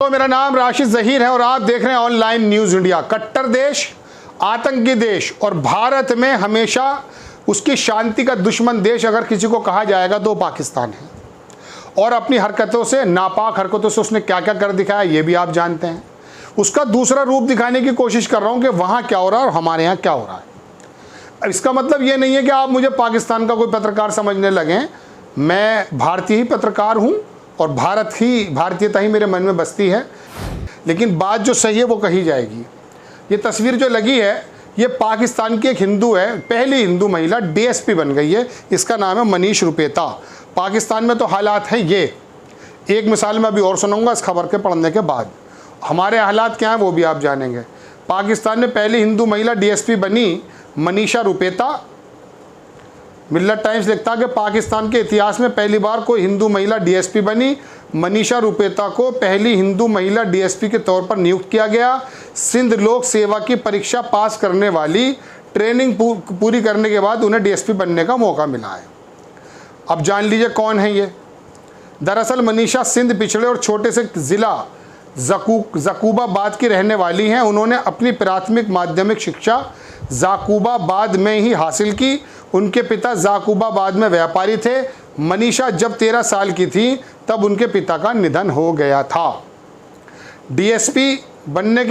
तो मेरा नाम राशिद ज़हीर है और आप देख रहे हैं ऑनलाइन न्यूज़ इंडिया। कट्टर देश, आतंकी देश और भारत में हमेशा उसकी शांति का दुश्मन देश अगर किसी को कहा जाएगा तो पाकिस्तान है। और अपनी हरकतों से, नापाक हरकतों से उसने क्या क्या कर दिखाया ये भी आप जानते हैं। उसका दूसरा रूप दिखाने की कोशिश कर रहा हूँ कि वहाँ क्या हो रहा है और हमारे यहाँ क्या हो रहा है। इसका मतलब ये नहीं है कि आप मुझे पाकिस्तान का कोई पत्रकार समझने लगें। मैं भारतीय ही पत्रकार हूँ और भारतीयता ही मेरे मन में बसती है, लेकिन बात जो सही है वो कही जाएगी। ये तस्वीर जो लगी है ये पाकिस्तान की एक हिंदू है, पहली हिंदू महिला डीएसपी बन गई है। इसका नाम है मनीष रुपेता। पाकिस्तान में तो हालात हैं ये, एक मिसाल मैं अभी और सुनाऊंगा इस खबर के पढ़ने के बाद। हमारे हालात क्या हैं वो भी आप जानेंगे। पाकिस्तान में पहली हिंदू महिला डीएसपी बनी मनीषा रुपेता। मिल्लत टाइम्स लिखता है कि पाकिस्तान के इतिहास में पहली बार कोई हिंदू महिला डीएसपी बनी। मनीषा रुपेता को पहली हिंदू महिला डीएसपी के तौर पर नियुक्त किया गया। सिंध लोक सेवा की परीक्षा पास करने वाली, ट्रेनिंग पूरी करने के बाद उन्हें डीएसपी बनने का मौका मिला है। अब जान लीजिए कौन है ये। दरअसल मनीषा सिंध पिछड़े और छोटे से ज़िला ज़ाकुबाबाद की रहने वाली हैं। उन्होंने अपनी प्राथमिक माध्यमिक शिक्षा ज़ाकुबाबाद में ही हासिल की। उनके पिता ज़ाकुबाबाद में व्यापारी थे। मनीषा जब 13 साल की थी तब उनके पिता का निधन हो गया था। डीएसपी बनने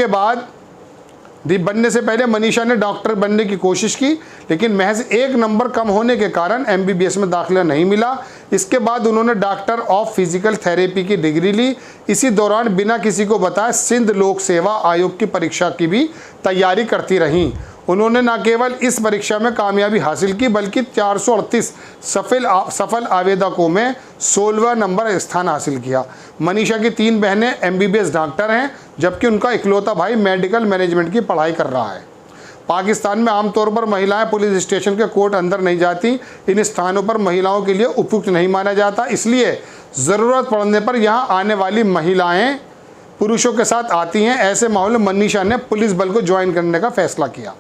से पहले मनीषा ने डॉक्टर बनने की कोशिश की, लेकिन महज 1 नंबर कम होने के कारण एमबीबीएस में दाखिला नहीं मिला। इसके बाद उन्होंने डॉक्टर ऑफ फिजिकल थेरेपी की डिग्री ली। इसी दौरान बिना किसी को बताए सिंध लोक सेवा आयोग की परीक्षा की भी तैयारी करती रहीं। उन्होंने न केवल इस परीक्षा में कामयाबी हासिल की बल्कि 438 सफल आवेदकों में 16वां नंबर स्थान हासिल किया। मनीषा की 3 बहनें एमबीबीएस डॉक्टर हैं, जबकि उनका इकलौता भाई मेडिकल मैनेजमेंट की पढ़ाई कर रहा है। पाकिस्तान में आमतौर पर महिलाएं पुलिस स्टेशन के कोर्ट अंदर नहीं जाती। इन स्थानों पर महिलाओं के लिए उपयुक्त नहीं माना जाता, इसलिए ज़रूरत पड़ने पर यहाँ आने वाली महिलाएं पुरुषों के साथ आती हैं। ऐसे माहौल में मनीषा ने पुलिस बल को ज्वाइन करने का फैसला किया।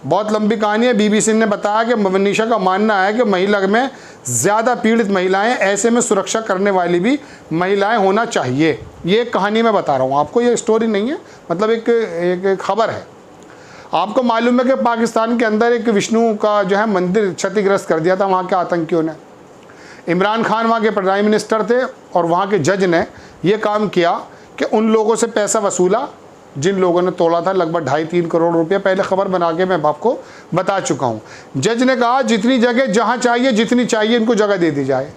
बहुत लंबी कहानी है। बीबीसी ने बताया कि मनीषा का मानना है कि महिला में ज़्यादा पीड़ित महिलाएं, ऐसे में सुरक्षा करने वाली भी महिलाएं होना चाहिए। ये एक कहानी मैं बता रहा हूँ आपको, ये स्टोरी नहीं है, मतलब एक खबर है। आपको मालूम है कि पाकिस्तान के अंदर एक विष्णु का जो है मंदिर क्षतिग्रस्त कर दिया था वहाँ के आतंकियों ने। इमरान खान वहाँ के प्राइम मिनिस्टर थे और वहाँ के जज ने ये काम किया कि उन लोगों से पैसा वसूला जिन लोगों ने तोड़ा था लगभग 2.5-3 करोड़ रुपया। पहले खबर बना के मैं आपको बता चुका हूँ। जज ने कहा जितनी जगह जहाँ चाहिए जितनी चाहिए इनको जगह दे दी जाए।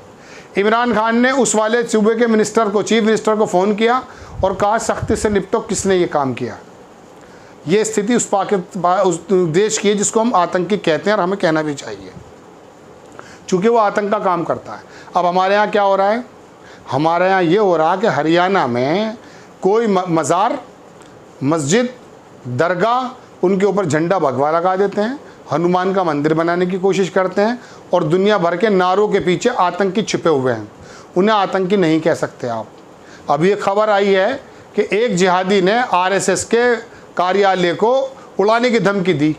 इमरान खान ने उस वाले सूबे के मिनिस्टर को, चीफ मिनिस्टर को फ़ोन किया और कहा सख्ती से निपटो, किसने ये काम किया। ये स्थिति उस देश की है जिसको हम आतंकी कहते हैं और हमें कहना भी चाहिए, चूँकि वो आतंक का काम करता है। अब हमारे यहाँ क्या हो रहा है? हमारे यहाँ ये हो रहा है कि हरियाणा में कोई मज़ार, मस्जिद, दरगाह, उनके ऊपर झंडा भगवा लगा देते हैं, हनुमान का मंदिर बनाने की कोशिश करते हैं और दुनिया भर के नारों के पीछे आतंकी छिपे हुए हैं। उन्हें आतंकी नहीं कह सकते आप। अब ये खबर आई है कि एक जिहादी ने आरएसएस के कार्यालय को उड़ाने की धमकी दी।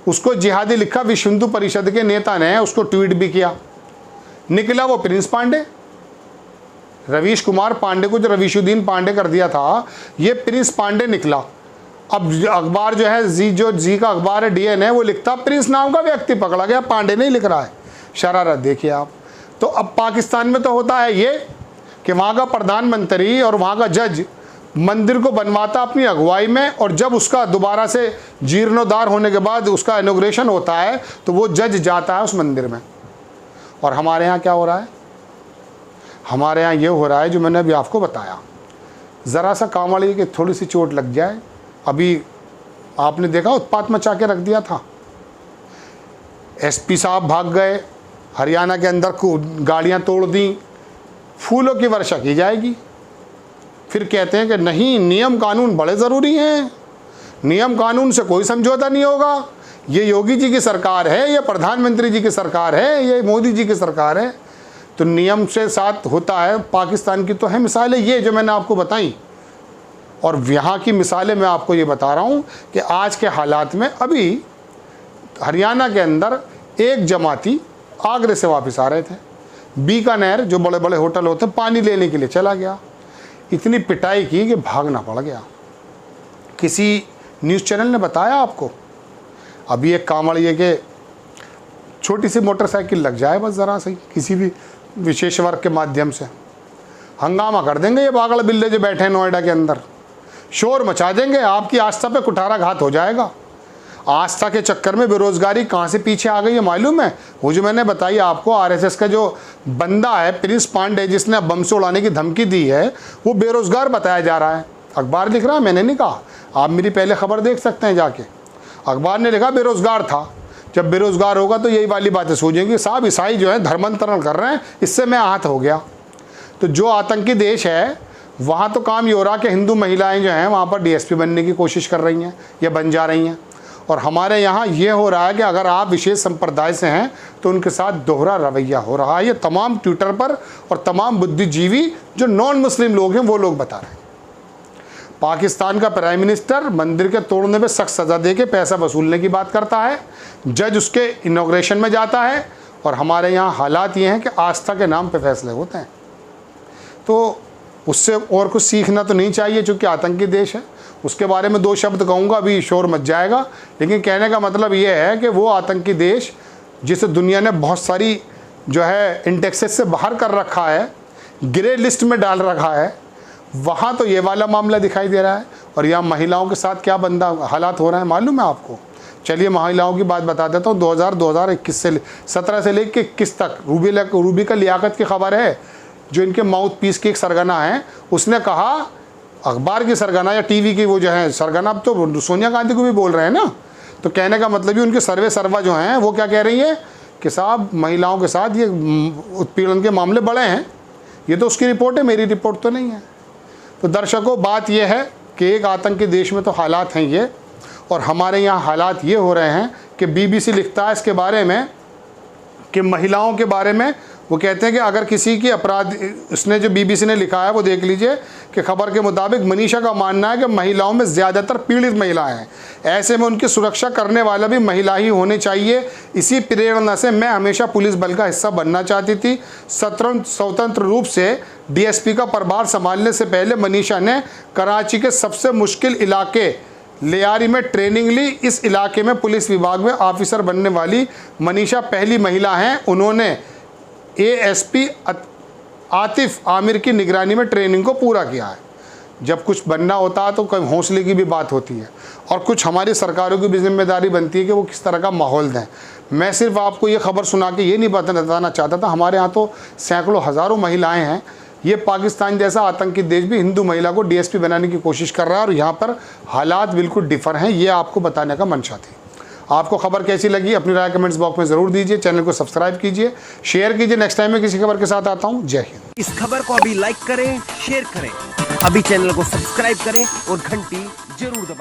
उसको जिहादी लिखा, विश्व हिंदू परिषद के नेता ने उसको ट्वीट भी किया। निकला वो प्रिंस पांडे, रवीश कुमार पांडे को जो रवीशुद्दीन पांडे कर दिया था, ये प्रिंस पांडे निकला। अब अखबार जो है जी का अखबार है डीएन, वो लिखता प्रिंस नाम का व्यक्ति पकड़ा गया, पांडे नहीं लिख रहा है। शरारत देखिए आप। तो अब पाकिस्तान में तो होता है ये कि वहाँ का प्रधानमंत्री और वहाँ का जज मंदिर को बनवाता अपनी अगुवाई में, और जब उसका दोबारा से जीर्णोद्धार होने के बाद उसका इनॉग्रेशन होता है तो वो जज जाता है उस मंदिर में। और हमारे यहाँ क्या हो रहा है? हमारे यहाँ ये हो रहा है जो मैंने अभी आपको बताया। ज़रा सा कांवड़ी की थोड़ी सी चोट लग जाए, अभी आपने देखा उत्पात मचा के रख दिया था। एसपी साहब भाग गए, हरियाणा के अंदर गाड़ियाँ तोड़ दी, फूलों की वर्षा की जाएगी। फिर कहते हैं कि नहीं, नियम कानून बड़े ज़रूरी हैं, नियम कानून से कोई समझौता नहीं होगा। ये योगी जी की सरकार है, ये प्रधानमंत्री जी की सरकार है, ये मोदी जी की सरकार है, तो नियम से साथ होता है। पाकिस्तान की तो है मिसालें ये जो मैंने आपको बताई, और यहाँ की मिसालें मैं आपको ये बता रहा हूँ कि आज के हालात में अभी हरियाणा के अंदर एक जमाती आगरे से वापस आ रहे थे। बीकानेर जो बड़े बड़े होटल होते हैं, पानी लेने के लिए चला गया। इतनी पिटाई की कि भागना पड़ गया। किसी न्यूज़ चैनल ने बताया आपको, अभी एक कांवड़िए के छोटी सी मोटरसाइकिल लग जाए बस ज़रा सही किसी भी विशेष वर्ग के माध्यम से, हंगामा कर देंगे ये पागल बिल्ले जो बैठे हैं नोएडा के अंदर, शोर मचा देंगे, आपकी आस्था पे कुठाराघात हो जाएगा। आस्था के चक्कर में बेरोजगारी कहाँ से पीछे आ गई है मालूम है? वो जो मैंने बताई आपको, आरएसएस का जो बंदा है प्रिंस पांडे, जिसने बम से उड़ाने की धमकी दी है, वो बेरोजगार बताया जा रहा है। अखबार लिख रहा है, मैंने नहीं कहा, आप मेरी पहले खबर देख सकते हैं जाके। अखबार ने लिखा बेरोजगार था। जब बेरोजगार होगा तो यही वाली बातें सोचेंगे, साहब ईसाई जो है धर्मांतरण कर रहे हैं, इससे मैं आहत हो गया। तो जो आतंकी देश है वहाँ तो काम ये हो रहा कि हिंदू महिलाएं जो हैं वहाँ पर डीएसपी बनने की कोशिश कर रही हैं या बन जा रही हैं, और हमारे यहाँ ये हो रहा है कि अगर आप विशेष संप्रदाय से हैं तो उनके साथ दोहरा रवैया हो रहा है। ये तमाम ट्विटर पर और तमाम बुद्धिजीवी जो नॉन मुस्लिम लोग हैं वो लोग बता रहे हैं। पाकिस्तान का प्राइम मिनिस्टर मंदिर के तोड़ने पे सख्त सज़ा दे के पैसा वसूलने की बात करता है, जज उसके इनॉग्रेशन में जाता है, और हमारे यहाँ हालात ये हैं कि आस्था के नाम पे फैसले होते हैं। तो उससे और कुछ सीखना तो नहीं चाहिए, चूँकि आतंकी देश है। उसके बारे में 2 शब्द कहूँगा, अभी शोर मच जाएगा, लेकिन कहने का मतलब ये है कि वो आतंकी देश जिसे दुनिया ने बहुत सारी जो है इंडेक्सेस से बाहर कर रखा है, ग्रे लिस्ट में डाल रखा है, वहाँ तो ये वाला मामला दिखाई दे रहा है। और यहाँ महिलाओं के साथ क्या बंदा हालात हो रहा है मालूम है आपको? चलिए महिलाओं की बात बता देता हूँ। 2021 से 17 से लेकर 21 तक रूबी का लियाकत की खबर है, जो इनके माउथ पीस की एक सरगना है, उसने कहा, अखबार की सरगना या टीवी की वो जो है सरगना, अब तो सोनिया गांधी को भी बोल रहे हैं ना, तो कहने का मतलब ही उनके सर्वा जो हैं वो क्या कह रही है कि साहब महिलाओं के साथ ये उत्पीड़न के मामले बड़े हैं। ये तो उसकी रिपोर्ट है, मेरी रिपोर्ट तो नहीं है। तो दर्शकों, बात यह है कि एक आतंकी देश में तो हालात हैं ये, और हमारे यहाँ हालात ये हो रहे हैं कि बीबीसी लिखता है इसके बारे में कि महिलाओं के बारे में वो कहते हैं कि अगर किसी की अपराध, उसने जो बीबीसी ने लिखा है वो देख लीजिए कि खबर के मुताबिक मनीषा का मानना है कि महिलाओं में ज़्यादातर पीड़ित महिलाएं हैं, ऐसे में उनकी सुरक्षा करने वाला भी महिला ही होनी चाहिए। इसी प्रेरणा से मैं हमेशा पुलिस बल का हिस्सा बनना चाहती थी। स्वतंत्र रूप से डीएसपी का प्रभार संभालने से पहले मनीषा ने कराची के सबसे मुश्किल इलाके लियारी में ट्रेनिंग ली। इस इलाके में पुलिस विभाग में ऑफिसर बनने वाली मनीषा पहली महिला हैं। उन्होंने एएसपी आतिफ आमिर की निगरानी में ट्रेनिंग को पूरा किया है। जब कुछ बनना होता है तो कहीं हौसले की भी बात होती है, और कुछ हमारी सरकारों की भी जिम्मेदारी बनती है कि वो किस तरह का माहौल दें। मैं सिर्फ आपको ये खबर सुना के ये नहीं बताना चाहता था, हमारे यहाँ तो सैकड़ों हज़ारों महिलाएं हैं। ये पाकिस्तान जैसा आतंकी देश भी हिंदू महिला को डीएसपी बनाने की कोशिश कर रहा है, और यहाँ पर हालात बिल्कुल डिफर हैं। ये आपको बताने का मंशा थी। आपको खबर कैसी लगी अपनी राय कमेंट्स बॉक्स में ज़रूर दीजिए। चैनल को सब्सक्राइब कीजिए, शेयर कीजिए। नेक्स्ट टाइम मैं किसी खबर के साथ आता हूँ। जय हिंद। इस खबर को अभी लाइक करें, शेयर करें, अभी चैनल को सब्सक्राइब करें और घंटी जरूर दबाएं।